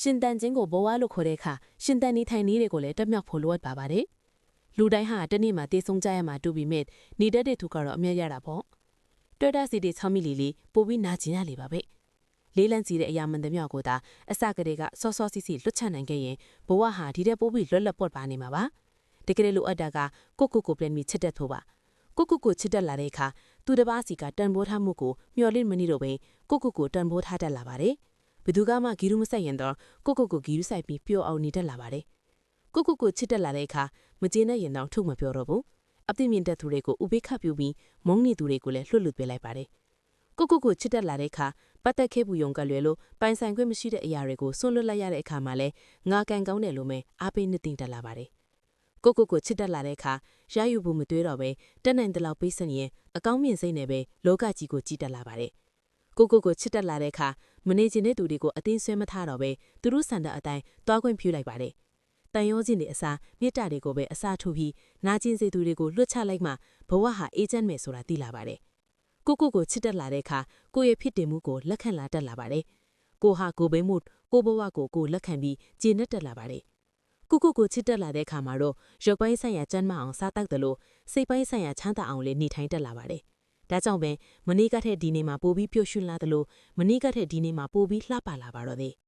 ရှင်တန်ချင်းကိုဘဝလို့ခေါ်တဲ့အခါရှင်တန်နေထိုင်နည်းတွေကိုလည်းတက်မြောက်ဖို့လိုအပ်ပါပါတယ်။လူတိုင်းဟာတနေ့မှတေဆုံးကြရမှာတူပြီးမဲ့နေတတ်တဲ့သူကတော့အမြတ်ရတာပေါ့။တွေ့တာစီတွေ6မီလီလီပိုပြီးနာကျင်ရလေပါပဲ။လေးလန့်စီတဲ့အရာမှန်သမျှကိုသာအစကတည်းကစောစောစီစီလွတ်ချနိုင်ခဲ့ရင်ဘဝဟာဒီတဲ့ပိုးပြီးလွတ်လပ်ပွက်ပါနေမှာပါ။တကယ်လို့အပ်တာကကိုပြန်ပြီးချစ်တတ်ဖို့ပါ။ကိုချစ်တတ်လာတဲ့အခါသူတစ်ပါးစီကတန်ဖိုးထားမှုကိုမျှော်လင့်မနေတော့ဘဲကိုတန်ဖိုးထားတတ်လာပါတယ်။ဘယ်သူကမှဂီရုမဆိုင်ရင်တော့ကိုဂီရုဆိုင်ပြီးပျော်အောင်နေတတ်လာပါတယ်။ကိုချစ်တတ်လာတဲ့အခါမကျေနပ်ရင်တော့ထုတ်မပြောတော့ဘူး။အပြစ်မြင်တတ်သူတွေကိုဥပိ္ပခပြုပြီးမုန်းနေသူတွေကိုလည်းလွတ်လွတ်ပေးလိုက်ပါတယ်။ကိုချစ်တတ်လာတဲ့အခါပတ်သက်ခဲ့ဘူးယုံကလွယ်လို့ပိုင်ဆိုင်ခွင့်မရှိတဲ့အရာတွေကိုဆွန့်လွတ်လိုက်ရတဲ့အခါမှာလဲငါကန်ကောင်းတယ်လို့မဲအားပေးနှစ်သိမ့်တတ်လာပါတယ်။ကိုချစ်တတ်လာတဲ့အခါရယူဖို့မတွေးတော့ပဲတက်နိုင်တဲ့လောက်ပေးစင်ရင်အကောင်းမြင်စိတ်နဲ့ပဲလောကကြီးကိုကြည်တက်လာပါတယ်။ကိုချစ်တက်လာတဲ့အခါမနေချင်တဲ့သူတွေကိုအတင်းဆွဲမထားတော့ပဲသူတို့ဆန္ဒအတိုင်းတွားခွင့်ပြုလိုက်ပါတယ်။တန်ရောခြင်းတွေအစားမေတ္တာတွေကိုပဲအစားထိုးပြီးနာကျင်စေသူတွေကိုလွှတ်ချလိုက်မှဘဝဟာအေးချမ်းမယ်ဆိုတာသိလာပါတယ်။ကိုချစ်တက်လာတဲ့အခါကိုရဲ့ဖြစ်တည်မှုကိုလက်ခံလာတတ်လာပါတယ်။ကိုဟာကိုဘိမှုကိုဘဝကိုလက်ခံပြီးကျေနပ်တက်လာပါတယ်။ကိုချစ်တက်လာတဲ့အခါမှာတော့ရုပ်ပိုင်းဆိုင်ရာကျန်းမာအောင်စားတောက်တယ်လို့စိတ်ပိုင်းဆိုင်ရာချမ်းသာအောင်လည်းနေထိုင်တက်လာပါတယ်။ဒါကြောင့်ပဲမနေ့ကထက်ဒီနေ့မှာပိုပြီးပျော်ရွှင်လာတယ်လို့မနေ့ကထက်ဒီနေ့မှာပိုပြီးလှပလာပါတော့တယ်။